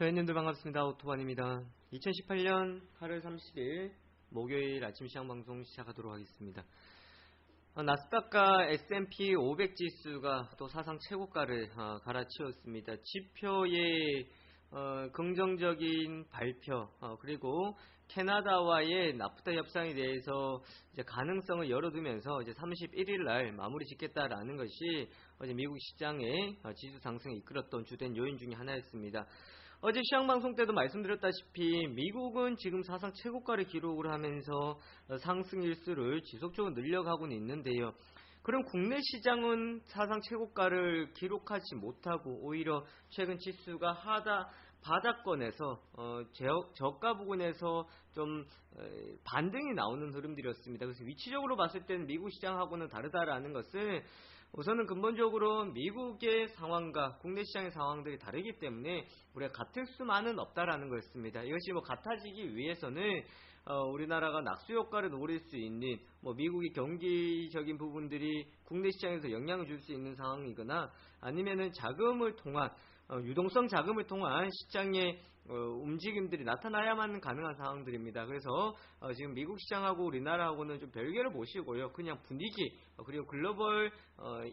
회원님들 반갑습니다. 오토반입니다. 2018년 8월 30일 목요일 아침 시장 방송 시작하도록 하겠습니다. 나스닥과 S&P 500 지수가 또 사상 최고가를 갈아치웠습니다. 지표의 긍정적인 발표, 그리고 캐나다와의 나프타 협상에 대해서 이제 가능성을 열어두면서 이제 31일 날 마무리 짓겠다라는 것이 어제 미국 시장의 지수 상승에 이끌었던 주된 요인 중에 하나였습니다. 어제 시장 방송 때도 말씀드렸다시피 미국은 지금 사상 최고가를 기록을 하면서 상승 일수를 지속적으로 늘려가고는 있는데요. 그럼 국내 시장은 사상 최고가를 기록하지 못하고 오히려 최근 지수가 바닥권에서 저가 부근에서 좀 반등이 나오는 흐름들이었습니다. 그래서 위치적으로 봤을 때는 미국 시장하고는 다르다라는 것은 우선은 근본적으로 미국의 상황과 국내 시장의 상황들이 다르기 때문에 우리가 같을 수만은 없다라는 것입니다. 이것이 같아지기 위해서는 우리나라가 낙수 효과를 노릴 수 있는 미국의 경기적인 부분들이 국내 시장에서 영향을 줄 수 있는 상황이거나 아니면은 자금을 통한 유동성 자금을 통한 시장의 움직임들이 나타나야만 가능한 상황들입니다. 그래서 지금 미국 시장하고 우리나라하고는 좀 별개를 보시고요. 그냥 분위기 그리고 글로벌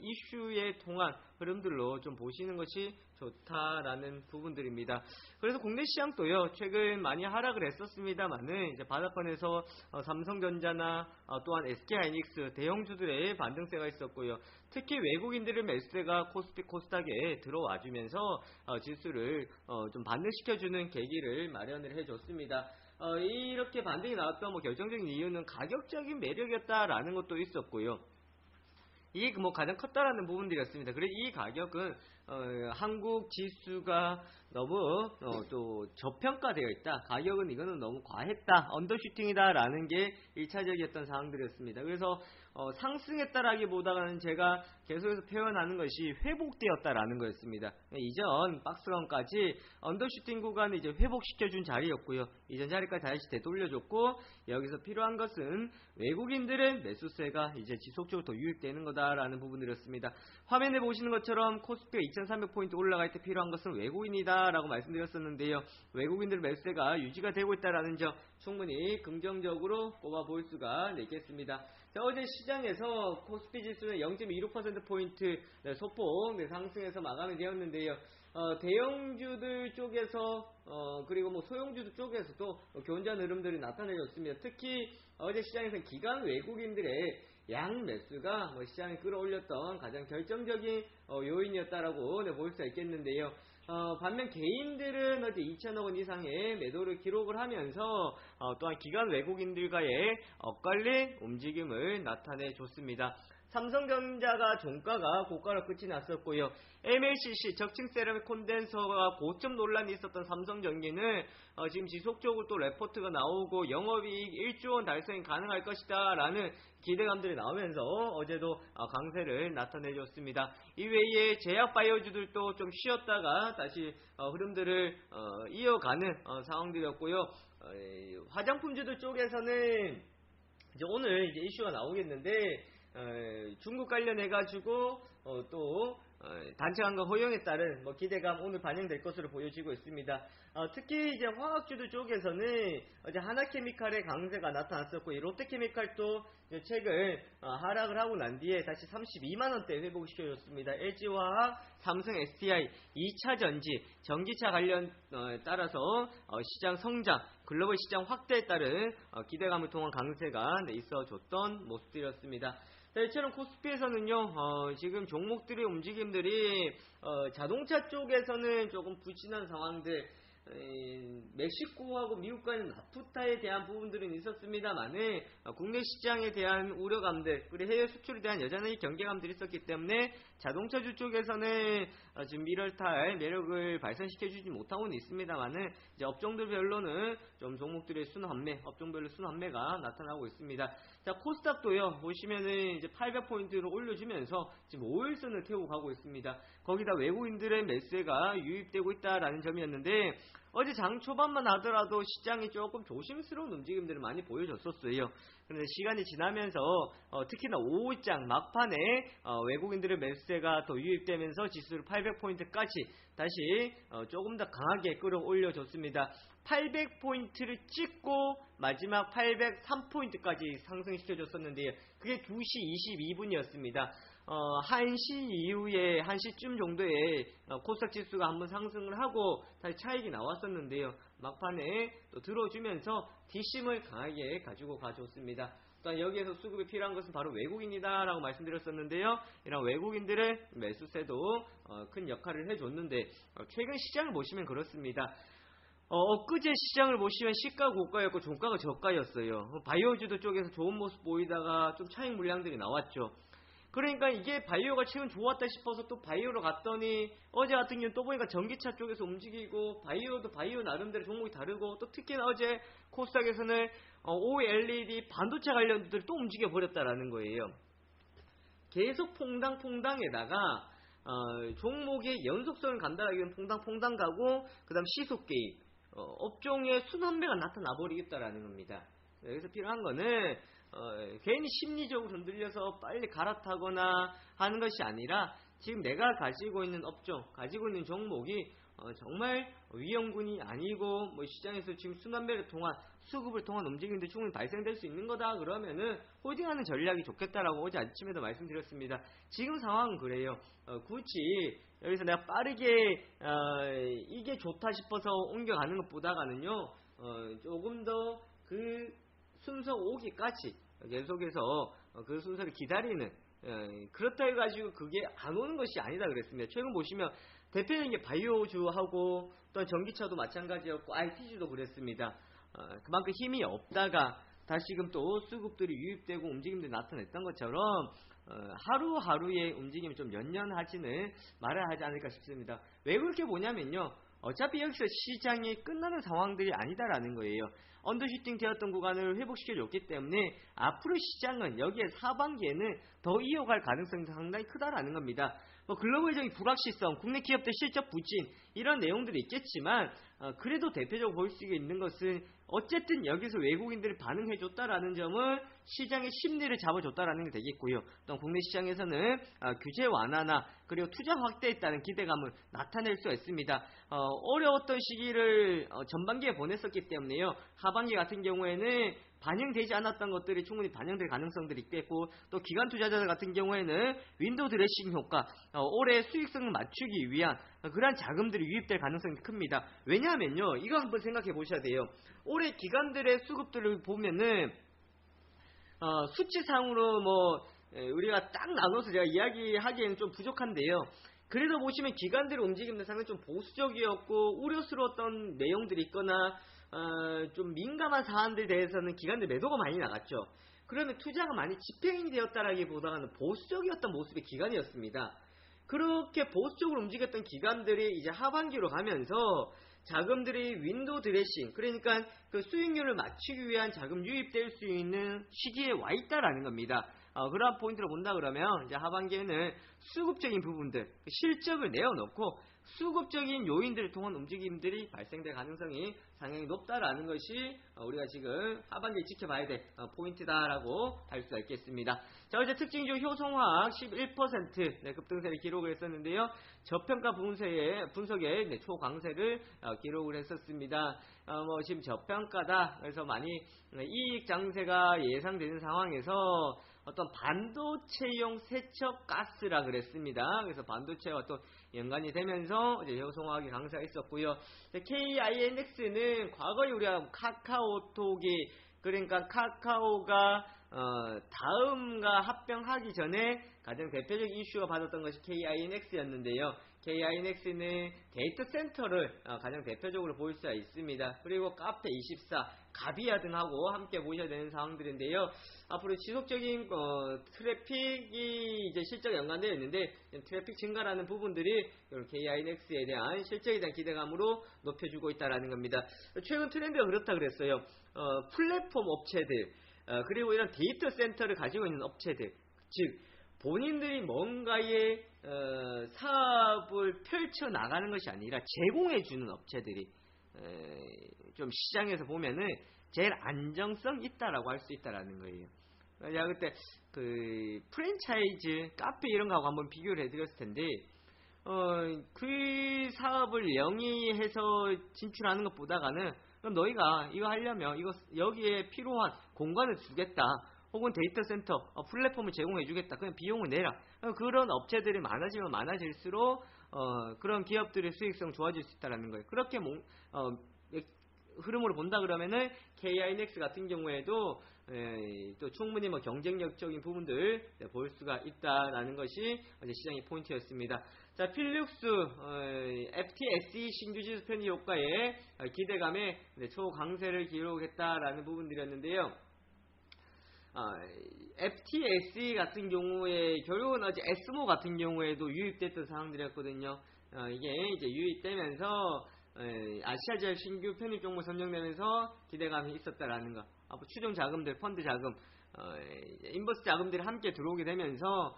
이슈에 통한 흐름들로 좀 보시는 것이 좋다라는 부분들입니다. 그래서 국내 시장도요. 최근 많이 하락을 했었습니다만은 이제 바닥권에서 삼성전자나 또한 SK하이닉스 대형주들의 반등세가 있었고요. 특히 외국인들의 매수세가 코스피 코스닥에 들어와주면서 지수를 좀 반등시켜주는 계기를 마련을 해줬습니다. 이렇게 반등이 나왔던 결정적인 이유는 가격적인 매력이었다라는 것도 있었고요. 이게 가장 컸다라는 부분들이었습니다. 그래서 이 가격은 한국 지수가 너무 또 저평가되어 있다. 가격은 이거는 너무 과했다. 언더슈팅이다라는 게 1차적이었던 사항들이었습니다. 그래서 상승했다라기보다는 제가 계속해서 표현하는 것이 회복되었다라는 거였습니다. 이전 박스권까지 언더슈팅 구간을 이제 회복시켜준 자리였고요. 이전 자리까지 다시 되돌려줬고 여기서 필요한 것은 외국인들의 매수세가 이제 지속적으로 더 유입되는 거다라는 부분이었습니다. 화면에 보시는 것처럼 코스피가 2300포인트 올라갈 때 필요한 것은 외국인이다 라고 말씀드렸었는데요. 외국인들 매수세가 유지가 되고 있다는 점 충분히 긍정적으로 꼽아 볼 수가 있겠습니다. 자, 어제 시장에서 코스피 지수는 0.26%포인트 소폭 상승해서 마감이 되었는데요. 대형주들 쪽에서 그리고 소형주들 쪽에서도 견조한 흐름들이 나타내졌습니다. 특히 어제 시장에서는 기관 외국인들의 양 매수가 시장을 끌어올렸던 가장 결정적인 요인이었다라고 볼 수가 있겠는데요. 반면 개인들은 어제 2천억 원 이상의 매도를 기록을 하면서 또한 기관 외국인들과의 엇갈린 움직임을 나타내줬습니다. 삼성전자가 종가가 고가로 끝이 났었고요. MLCC 적층 세라믹 콘덴서가 고점 논란이 있었던 삼성전기는 지금 지속적으로 또 레포트가 나오고 영업이익 1조 원 달성이 가능할 것이다 라는 기대감들이 나오면서 어제도 강세를 나타내줬습니다. 이외에 제약바이오주들도 좀 쉬었다가 다시 흐름들을 이어가는 상황들이었고요. 화장품주들 쪽에서는 이제 오늘 이제 이슈가 나오겠는데 중국 관련해가지고 또 단체 관광 허용에 따른 기대감 오늘 반영될 것으로 보여지고 있습니다. 특히 이제 화학주들 쪽에서는 어제 하나케미칼의 강세가 나타났었고 롯데케미칼도 최근 하락을 하고 난 뒤에 다시 32만원대 회복시켜줬습니다. LG화학, 삼성, SDI 2차 전지, 전기차 관련 따라서 시장 성장, 글로벌 시장 확대에 따른 기대감을 통한 강세가 있어줬던 모습들이었습니다. 자, 이처럼 코스피에서는요, 지금 종목들의 움직임들이, 자동차 쪽에서는 조금 부진한 상황들, 멕시코하고 미국과는 나프타에 대한 부분들은 있었습니다만은 국내 시장에 대한 우려감들 그리고 해외 수출에 대한 여전히 경계감들이 있었기 때문에 자동차주 쪽에서는 지금 1월달 매력을 발산시켜주지 못하고는 있습니다만은 이제 업종들별로는 좀 종목들의 순환매, 업종별로 순환매가 나타나고 있습니다. 자, 코스닥도요 보시면은 이제 800포인트를 올려주면서 지금 5일선을 태우고 가고 있습니다. 거기다 외국인들의 매수가 유입되고 있다라는 점이었는데 어제 장 초반만 하더라도 시장이 조금 조심스러운 움직임들을 많이 보여줬었어요. 그런데 시간이 지나면서 특히나 오후장 막판에 외국인들의 매수세가 더 유입되면서 지수를 800포인트까지 다시 조금 더 강하게 끌어올려줬습니다. 800포인트를 찍고 마지막 803포인트까지 상승시켜줬었는데요. 그게 2시 22분이었습니다. 1시 이후에 1시쯤 정도에 코스닥 지수가 한번 상승을 하고 다시 차익이 나왔었는데요. 막판에 또 들어주면서 뒷심을 강하게 가지고 가져왔습니다. 또 여기에서 수급이 필요한 것은 바로 외국인이다 라고 말씀드렸었는데요. 이런 외국인들의 매수세도 큰 역할을 해줬는데 최근 시장을 보시면 그렇습니다. 엊그제 시장을 보시면 시가 고가였고 종가가 저가였어요. 바이오주도 쪽에서 좋은 모습 보이다가 좀 차익 물량들이 나왔죠. 그러니까 이게 바이오가 최근 좋았다 싶어서 또 바이오로 갔더니 어제 같은 경우는 또 보니까 전기차 쪽에서 움직이고 바이오도 바이오 나름대로 종목이 다르고 또 특히나 어제 코스닥에서는 OLED 반도체 관련들이 또 움직여 버렸다라는 거예요. 계속 퐁당퐁당에다가 종목의 연속성을 간다라기엔 퐁당퐁당 가고 그 다음 시속 개입 업종의 순환매가 나타나 버리겠다라는 겁니다. 여기서 필요한 거는 괜히 심리적으로 흔들려서 빨리 갈아타거나 하는 것이 아니라 지금 내가 가지고 있는 업종, 가지고 있는 종목이 정말 위험군이 아니고 뭐 시장에서 지금 순환매를 통한 수급을 통한 움직임도 충분히 발생될 수 있는 거다 그러면은 홀딩하는 전략이 좋겠다라고 어제 아침에도 말씀드렸습니다. 지금 상황은 그래요. 굳이 여기서 내가 빠르게 이게 좋다 싶어서 옮겨가는 것보다가는요 조금 더 그 순서 오기까지 계속해서 그 순서를 기다리는 그렇다 해가지고 그게 안 오는 것이 아니다 그랬습니다. 최근 보시면 대표적인 게 바이오주하고 또 전기차도 마찬가지였고 IT주도 그랬습니다. 그만큼 힘이 없다가 다시금 또 수급들이 유입되고 움직임들이 나타냈던 것처럼 하루하루의 움직임이 좀 연연하지는 말아야 하지 않을까 싶습니다. 왜 그렇게 보냐면요. 어차피 여기서 시장이 끝나는 상황들이 아니다라는 거예요. 언더슈팅 되었던 구간을 회복시켜줬기 때문에 앞으로 시장은 여기에 하반기에는 더 이어갈 가능성이 상당히 크다라는 겁니다. 글로벌적인 불확실성, 국내 기업들 실적 부진 이런 내용들이 있겠지만 그래도 대표적으로 볼 수 있는 것은 어쨌든 여기서 외국인들이 반응해줬다라는 점은 시장의 심리를 잡아줬다라는 게 되겠고요. 또 국내 시장에서는 규제 완화나 그리고 투자 확대에 따른 기대감을 나타낼 수 있습니다. 어려웠던 시기를 전반기에 보냈었기 때문에요. 하반기 같은 경우에는 반영되지 않았던 것들이 충분히 반영될 가능성들이 있겠고 또 기관 투자자들 같은 경우에는 윈도우 드레싱 효과 올해 수익성을 맞추기 위한 그러한 자금들이 유입될 가능성이 큽니다. 왜냐하면요 이거 한번 생각해 보셔야 돼요. 올해 기관들의 수급들을 보면은 수치상으로 뭐 우리가 딱 나눠서 제가 이야기하기에는 좀 부족한데요. 그래도 보시면 기관들의 움직임은 상당히 좀 보수적이었고 우려스러웠던 내용들이 있거나 좀 민감한 사안들에 대해서는 기관들 매도가 많이 나갔죠. 그러면 투자가 많이 집행이 되었다라기보다는 보수적이었던 모습의 기관이었습니다. 그렇게 보수적으로 움직였던 기관들이 이제 하반기로 가면서 자금들이 윈도우 드레싱 그러니까 그 수익률을 맞추기 위한 자금 유입될 수 있는 시기에 와 있다라는 겁니다. 그러한 포인트로 본다 그러면 이제 하반기에는 수급적인 부분들 실적을 내어놓고 수급적인 요인들을 통한 움직임들이 발생될 가능성이 상당히 높다라는 것이 우리가 지금 하반기에 지켜봐야 될 포인트다라고 할 수가 있겠습니다. 자, 어제 특징주 효성화학 11% 급등세를 기록을 했었는데요. 저평가 분석에 초강세를 기록을 했었습니다. 지금 저평가다. 그래서 많이 이익 장세가 예상되는 상황에서 어떤 반도체용 세척 가스라 그랬습니다. 그래서 반도체와 또 연관이 되면서 이제 효성화학이 강세가 있었고요. KINX는 과거에 우리가 카카오톡이 그러니까 카카오가 다음과 합병하기 전에 가장 대표적 이슈가 받았던 것이 KINX였는데요. KINX는 데이터 센터를 가장 대표적으로 볼 수가 있습니다. 그리고 카페24, 가비아 등하고 함께 보셔야 되는 상황들인데요. 앞으로 지속적인 트래픽이 이제 실적 연관되어 있는데 트래픽 증가라는 부분들이 KINX에 대한 실적에 대한 기대감으로 높여주고 있다라는 겁니다. 최근 트렌드가 그렇다 그랬어요. 플랫폼 업체들 그리고 이런 데이터 센터를 가지고 있는 업체들 즉 본인들이 뭔가의 사업을 펼쳐나가는 것이 아니라 제공해주는 업체들이 좀 시장에서 보면은 제일 안정성 있다라고 할 수 있다라는 거예요. 제가 그때 그 프랜차이즈 카페 이런 거하고 한번 비교를 해드렸을 텐데 그 사업을 영위해서 진출하는 것보다가는 그럼 너희가 이거 하려면 이거 여기에 필요한 공간을 주겠다. 혹은 데이터 센터 플랫폼을 제공해 주겠다. 그냥 비용을 내라. 그런 업체들이 많아지면 많아질수록 그런 기업들의 수익성 좋아질 수 있다는 거예요. 그렇게 흐름으로 본다 그러면은 KINX 같은 경우에도 또 충분히 뭐 경쟁력적인 부분들 볼 수가 있다라는 것이 어제 시장의 포인트였습니다. 자, 필룩스 FTSE 신규지수 편입 효과에 기대감에 초강세를 기록했다라는 부분들이었는데요. FTSE 같은 경우에 결국은 어제 에스모 같은 경우에도 유입됐던 상황들이었거든요. 이게 이제 유입되면서 아시아지역 신규 편입 종목 선정되면서 기대감이 있었다라는 거. 추정 자금들, 펀드 자금, 인버스 자금들이 함께 들어오게 되면서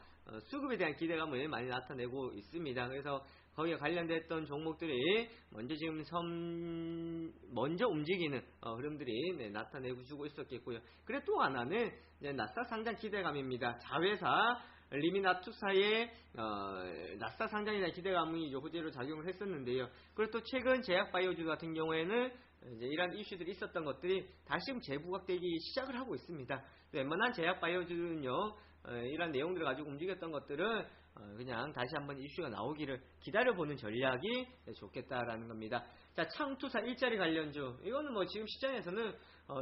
수급에 대한 기대감을 많이 나타내고 있습니다. 그래서 거기에 관련됐던 종목들이 먼저 움직이는 흐름들이 나타내고 주고 있었겠고요. 그리고 또 하나는 나스닥 상장 기대감입니다. 자회사 리미나투사의 나스닥 상장에 대한 기대감이 호재로 작용을 했었는데요. 그리고 또 최근 제약바이오주 같은 경우에는 이제 이런 이슈들이 있었던 것들이 다시 재부각되기 시작을 하고 있습니다. 웬만한 제약바이오주는요, 이런 내용들을 가지고 움직였던 것들은 그냥 다시 한번 이슈가 나오기를 기다려보는 전략이 좋겠다라는 겁니다. 자, 창투사 일자리 관련주, 이거는 뭐 지금 시장에서는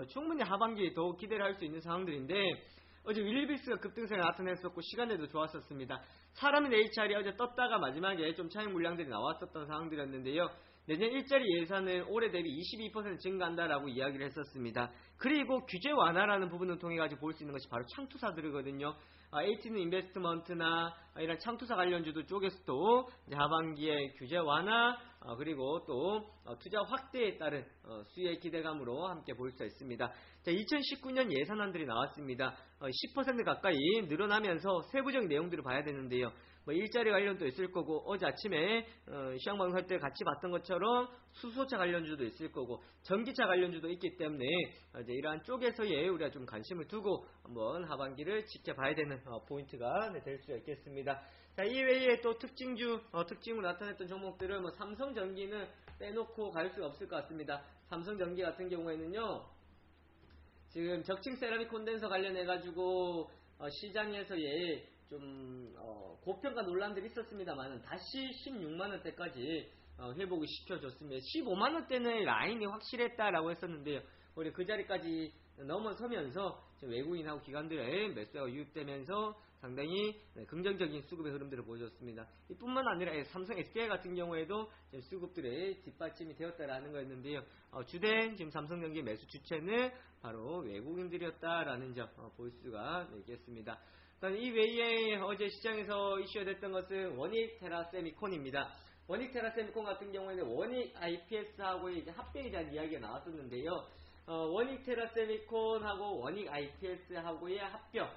충분히 하반기에 더 기대를 할 수 있는 상황들인데, 어제 윌리비스가 급등세가 나타냈었고 시간대도 좋았었습니다. 사람의 HR 어제 떴다가 마지막에 좀 차익 물량들이 나왔었던 상황들이었는데요. 내년 일자리 예산은 올해 대비 22% 증가한다라고 이야기를 했었습니다. 그리고 규제 완화라는 부분을 통해 가지고 볼 수 있는 것이 바로 창투사들이거든요. 에이티는 인베스트먼트나 이런 창투사 관련주들 쪽에서도 이제 하반기에 규제 완화 그리고 또 투자 확대에 따른 수혜의 기대감으로 함께 볼 수 있습니다. 자, 2019년 예산안들이 나왔습니다. 10% 가까이 늘어나면서 세부적인 내용들을 봐야 되는데요. 뭐 일자리 관련도 있을 거고 어제 아침에 시황방송 할 때 같이 봤던 것처럼 수소차 관련주도 있을 거고 전기차 관련주도 있기 때문에 이제 이러한 쪽에서의 우리가 좀 관심을 두고 한번 하반기를 지켜봐야 되는 포인트가 될 수 있겠습니다. 자, 이외에 또 특징으로 나타냈던 종목들은 뭐 삼성전기는 빼놓고 갈 수가 없을 것 같습니다. 삼성전기 같은 경우에는요, 지금 적층 세라믹 콘덴서 관련해가지고 시장에서의 좀 고평가 논란들이 있었습니다만 다시 16만원대까지 회복을 시켜줬습니다. 15만원대는 라인이 확실했다라고 했었는데요. 우리 그 자리까지 넘어서면서 외국인하고 기관들의 매수가 유입되면서 상당히 긍정적인 수급의 흐름들을 보여줬습니다. 이뿐만 아니라 삼성 SDI 같은 경우에도 수급들의 뒷받침이 되었다라는 거였는데요. 주된 지금 삼성전기 매수 주체는 바로 외국인들이었다라는 점 볼 수가 있겠습니다. 이 외에 어제 시장에서 이슈가 됐던 것은 원익테라세미콘입니다. 원익테라세미콘 같은 경우에는 원익 IPS하고 이제 합병에 대한 이야기가 나왔었는데요. 원익테라세미콘하고 원익 IPS하고의 합병.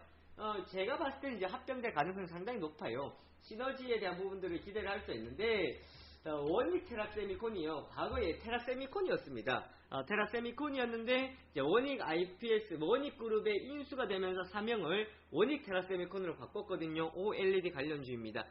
제가 봤을 때 이제 합병될 가능성이 상당히 높아요. 시너지에 대한 부분들을 기대를 할 수 있는데, 원익 테라세미콘이요. 과거에 테라세미콘이었습니다. 테라세미콘이었는데, 이제 원익 IPS, 원익 그룹의 인수가 되면서 사명을 원익 테라세미콘으로 바꿨거든요. OLED 관련주입니다.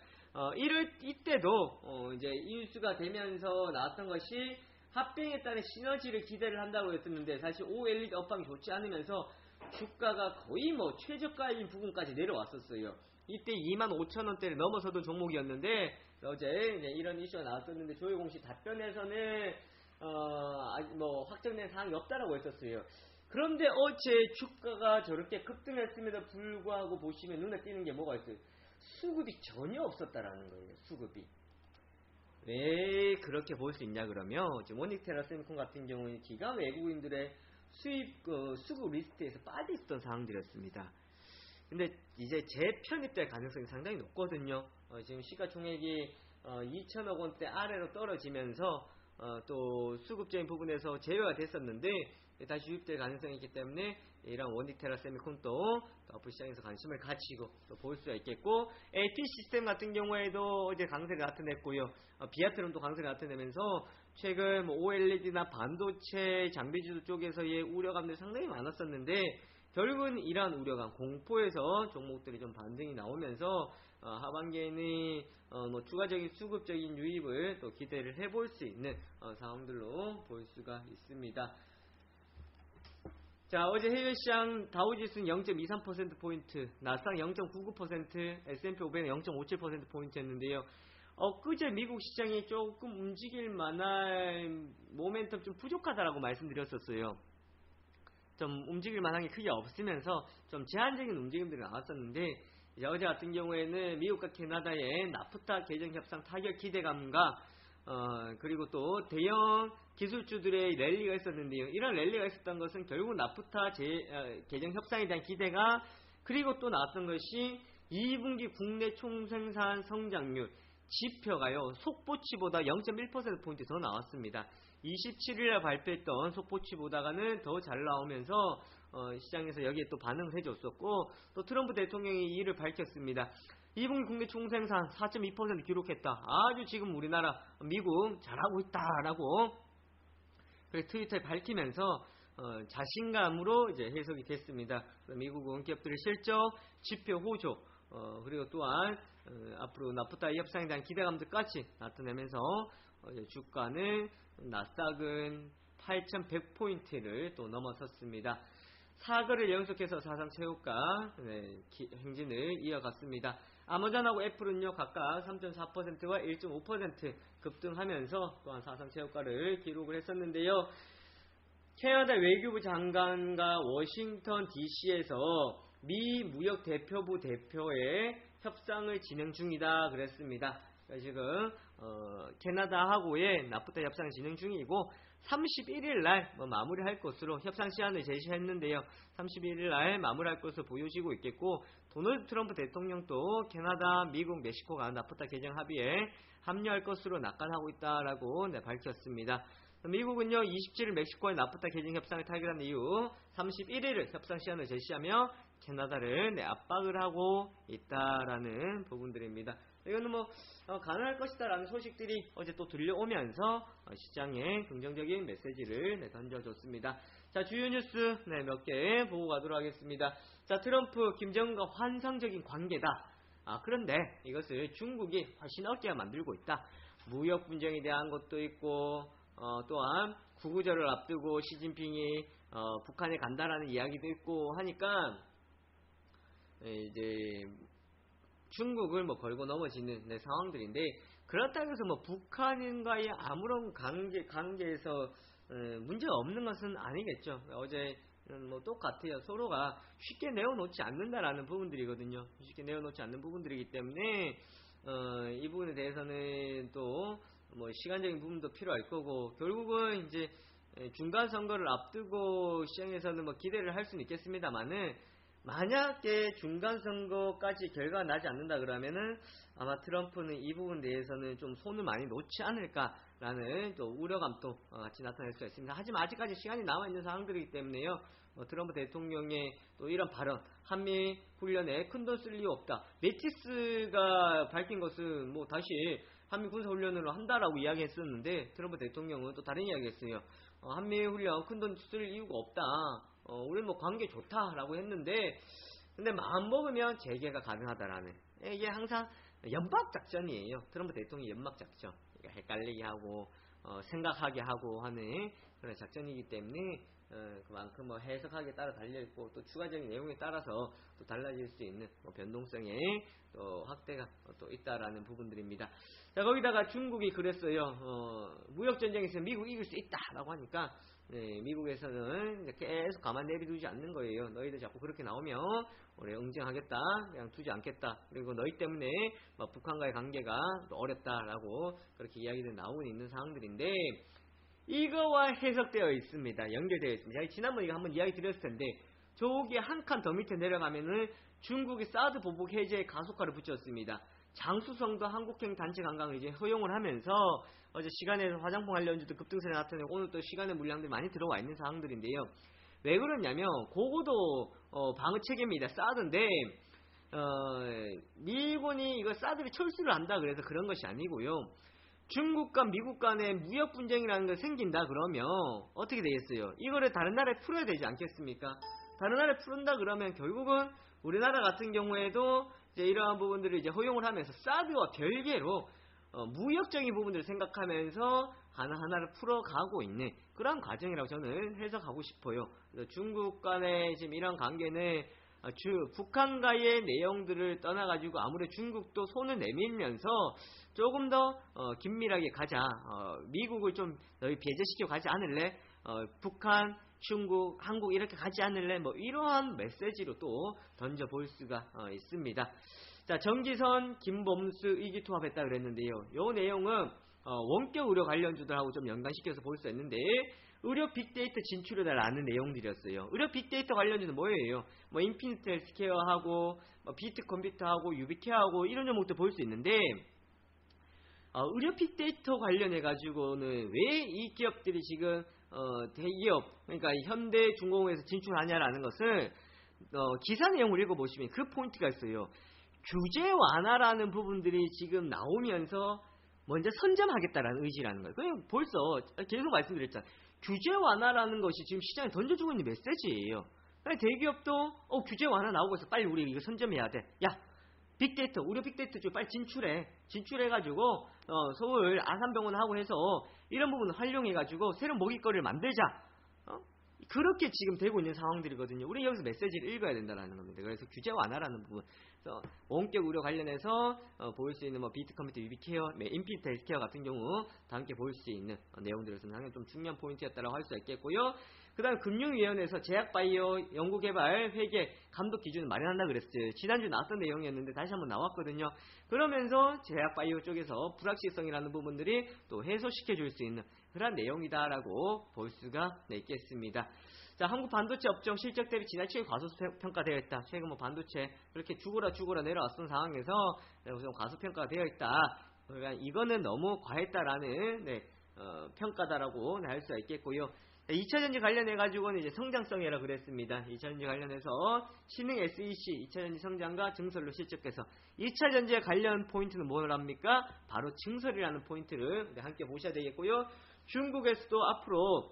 이때도, 이제 인수가 되면서 나왔던 것이 합병에 따른 시너지를 기대를 한다고 했었는데, 사실 OLED 업황이 좋지 않으면서 주가가 거의 뭐 최저가인 부분까지 내려왔었어요. 이때 25,000원대를 넘어서던 종목이었는데 어제 이런 이슈가 나왔었는데 조회공시 답변에서는 뭐 확정된 사항이 없다라고 했었어요. 그런데 어제 주가가 저렇게 급등했음에도 불구하고 보시면 눈에 띄는 게 뭐가 있어요? 수급이 전혀 없었다라는 거예요. 수급이. 왜 그렇게 볼 수 있냐 그러면 지금 원익테라세미콘 같은 경우는 기관 외국인들의 수급 리스트에서 빠져 있었던 상황들이었습니다. 근데 이제 재편입될 가능성이 상당히 높거든요. 지금 시가총액이 2천억 원대 아래로 떨어지면서 또 수급적인 부분에서 제외가 됐었는데 다시 유입될 가능성이 있기 때문에 이런 원익테라 세미콘도 앞으로 시장에서 관심을 가지고 또 볼 수가 있겠고, AT 시스템 같은 경우에도 어제 강세를 나타냈고요. 비아트론도 강세를 나타내면서 최근 OLED나 반도체 장비주도 쪽에서의 우려감들이 상당히 많았었는데, 결국은 이러한 우려감, 공포에서 종목들이 좀 반등이 나오면서 하반기에는 추가적인 수급적인 유입을 또 기대를 해볼 수 있는 상황들로 볼 수가 있습니다. 자, 어제 해외 시장 다우지수는 0.23%포인트, 나스닥 0.99%, S&P 500은 0.57%포인트였는데요. 엊그제 미국 시장이 조금 움직일 만한 모멘텀 좀 부족하다라고 말씀드렸었어요. 좀 움직일 만한 게 크게 없으면서 좀 제한적인 움직임들이 나왔었는데, 이제 어제 같은 경우에는 미국과 캐나다의 나프타 개정 협상 타결 기대감과 그리고 또 대형 기술주들의 랠리가 있었는데요. 이런 랠리가 있었던 것은 결국 나프타 개정 협상에 대한 기대가, 그리고 또 나왔던 것이 2분기 국내 총생산 성장률 지표가요, 속보치보다 0.1%포인트 더 나왔습니다. 27일에 발표했던 속보치보다는 더 잘 나오면서 시장에서 여기에 또 반응을 해줬었고, 또 트럼프 대통령이 이를 밝혔습니다. 2분기 국내 총생산 4.2% 기록했다. 아주 지금 우리나라 미국 잘하고 있다라고 그렇게 트위터에 밝히면서 자신감으로 이제 해석이 됐습니다. 미국은 기업들의 실적, 지표 호조, 그리고 또한 앞으로 나프타 협상에 대한 기대감들까지 나타내면서 주가는 나스닥은 8,100포인트를 또 넘어섰습니다. 4거래를 연속해서 사상 최고가 행진을 이어갔습니다. 아마존하고 애플은요, 각각 3.4%와 1.5% 급등하면서 또한 사상 최고가를 기록을 했었는데요. 캐나다 외교부 장관과 워싱턴 DC에서 미 무역 대표부 대표의 협상을 진행 중이다 그랬습니다. 지금 캐나다하고의 나프타 협상 진행 중이고 31일 날 마무리할 것으로 협상 시한을 제시했는데요. 31일 날 마무리할 것으로 보여지고 있겠고, 도널드 트럼프 대통령도 캐나다, 미국, 멕시코가 나프타 개정 합의에 합류할 것으로 낙관하고 있다라고 밝혔습니다. 미국은요, 27일 멕시코의 나프타 개정 협상을 타결한 이후 31일을 협상 시한을 제시하며 캐나다를 압박을 하고 있다라는 부분들입니다. 이거는 가능할 것이다라는 소식들이 어제 또 들려오면서 시장에 긍정적인 메시지를 던져줬습니다. 자, 주요 뉴스 몇 개 보고 가도록 하겠습니다. 자, 트럼프, 김정은과 환상적인 관계다. 그런데 이것을 중국이 훨씬 어렵게 만들고 있다. 무역 분쟁에 대한 것도 있고, 또한 구구절을 앞두고 시진핑이 북한에 간다라는 이야기도 있고 하니까 이제 중국을 걸고 넘어지는 상황들인데, 그렇다고 해서 북한과의 아무런 관계에서 문제가 없는 것은 아니겠죠. 어제는 똑같아요. 서로가 쉽게 내어놓지 않는다라는 부분들이거든요. 쉽게 내어놓지 않는 부분들이기 때문에 이 부분에 대해서는 또 시간적인 부분도 필요할 거고, 결국은 이제 중간 선거를 앞두고 시장에서는 기대를 할 수는 있겠습니다만은, 만약에 중간 선거까지 결과가 나지 않는다 그러면은 아마 트럼프는 이 부분에 대해서는 좀 손을 많이 놓지 않을까라는 또 우려감도 같이 나타낼 수가 있습니다. 하지만 아직까지 시간이 남아있는 상황들이기 때문에요. 트럼프 대통령의 또 이런 발언, 한미 훈련에 큰돈 쓸 이유 없다. 매티스가 밝힌 것은 다시 한미 군사 훈련을 한다라고 이야기했었는데, 트럼프 대통령은 또 다른 이야기했어요. 한미 훈련 큰돈 쓸 이유가 없다. 우리는 관계 좋다라고 했는데, 근데 마음 먹으면 재개가 가능하다라는, 이게 항상 연막 작전이에요. 트럼프 대통령 연막 작전. 헷갈리게 하고 생각하게 하고 하는 그런 작전이기 때문에 그만큼 해석하기에 따라 달려있고, 또 추가적인 내용에 따라서 또 달라질 수 있는 변동성의 또 확대가 또 있다라는 부분들입니다. 자, 거기다가 중국이 그랬어요. 무역전쟁에서 미국 이길 수 있다라고 하니까 미국에서는 계속 가만 내비두지 않는 거예요. 너희들 자꾸 그렇게 나오면 우리 응징하겠다, 그냥 두지 않겠다. 그리고 너희 때문에 북한과의 관계가 어렵다라고 그렇게 이야기들이 나오고 있는 상황들인데, 이거와 해석되어 있습니다. 연결되어 있습니다. 제가 지난번에 이거 한번 이야기 드렸을 텐데, 저기 한 칸 더 밑에 내려가면은 중국이 사드 보복 해제에 가속화를 붙였습니다. 장수성도 한국행 단체 관광을 이제 허용을 하면서 어제 시간에 화장품 관련주도 급등세가 나타내고, 오늘 또 시간에 물량들이 많이 들어와 있는 상황들인데요. 왜 그러냐면 그거도 방어 체계입니다. 사드인데 미군이 이거 사드를 철수를 한다 그래서 그런 것이 아니고요. 중국과 미국 간의 무역 분쟁이라는 게 생긴다 그러면 어떻게 되겠어요? 이거를 다른 나라에 풀어야 되지 않겠습니까? 다른 나라에 풀은다 그러면 결국은 우리나라 같은 경우에도 이제 이러한 부분들을 이제 허용을 하면서 사드와 별개로 무역적인 부분들을 생각하면서 하나하나를 풀어가고 있는 그런 과정이라고 저는 해석하고 싶어요. 그래서 중국 간의 지금 이런 관계는 북한과의 내용들을 떠나가지고 아무래도 중국도 손을 내밀면서 조금 더 긴밀하게 가자. 미국을 좀 너희 배제시켜 가지 않을래? 북한, 중국, 한국 이렇게 가지 않을래? 뭐 이러한 메시지로 또 던져볼 수가 있습니다. 자, 정기선, 김범수 의기투합했다 그랬는데요. 이 내용은 원격 의료 관련주들하고 좀 연관시켜서 볼 수 있는데 의료 빅데이터 진출에 달하는 내용들이었어요. 의료 빅데이터 관련주는 뭐예요? 뭐 인피니트 헬스케어하고 비트 컴퓨터하고 유비케어하고 이런 종목도 볼 수 있는데 의료 빅데이터 관련해 가지고는 왜 이 기업들이 지금 대기업 그러니까 현대중공업에서 진출하냐라는 것을 기사 내용을 읽어보시면 그 포인트가 있어요. 규제 완화라는 부분들이 지금 나오면서 먼저 선점하겠다라는 의지라는 거예요. 그냥 벌써 계속 말씀드렸잖아요. 규제 완화라는 것이 지금 시장에 던져주고 있는 메시지예요. 대기업도 규제 완화 나오고 있어. 빨리 우리 이거 선점해야 돼. 야, 빅데이터, 의료 빅데이터 쪽 빨리 진출해가지고 서울 아산병원하고 해서 이런 부분을 활용해가지고 새로운 먹잇거리를 만들자. 그렇게 지금 되고 있는 상황들이거든요. 우리 여기서 메시지를 읽어야 된다는 겁니다. 그래서 규제 완화라는 부분, 그래서 원격 의료 관련해서 볼 수 있는 뭐 비트 컴퓨터, 유비케어, 인피니트 헬스케어 같은 경우 다 함께 볼 수 있는 내용들에서 상당히 좀 중요한 포인트였다고 할 수 있겠고요. 그다음 금융위원회에서 제약바이오 연구개발 회계 감독 기준을 마련한다 그랬어요. 지난주 나왔던 내용이었는데 다시 한번 나왔거든요. 그러면서 제약바이오 쪽에서 불확실성이라는 부분들이 또 해소시켜 줄 수 있는 그런 내용이다라고 볼 수가 있겠습니다. 자, 한국 반도체 업종 실적 대비 지나치게 과소평가되어 있다. 최근 뭐 반도체 그렇게 죽어라 내려왔던 상황에서 우선 과소평가가 되어 있다. 그러니까 이거는 너무 과했다라는 평가다라고 할 수가 있겠고요. 2차전지 관련해가지고는 이제 성장성이라 그랬습니다. 2차전지 관련해서 신흥 SEC 2차전지 성장과 증설로 실적해서 2차전지에 관련 포인트는 뭐랍니까? 바로 증설이라는 포인트를 함께 보셔야 되겠고요. 중국에서도 앞으로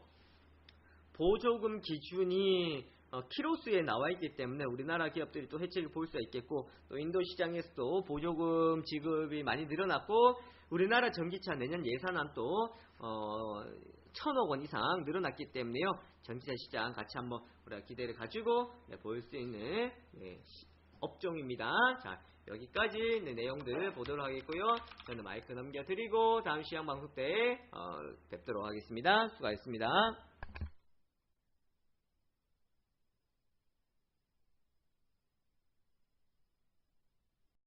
보조금 기준이 키로수에 나와 있기 때문에 우리나라 기업들이 또 혜택을 볼 수 있겠고 또 인도 시장에서도 보조금 지급이 많이 늘어났고 우리나라 전기차 내년 예산안도 1,000억 원 이상 늘어났기 때문에요. 전기차 시장 같이 한번 우리가 기대를 가지고 볼 수 있는 업종입니다. 자, 여기까지 내용들 보도록 하겠고요. 저는 마이크 넘겨드리고 다음 시황 방송 때 뵙도록 하겠습니다. 수고하셨습니다.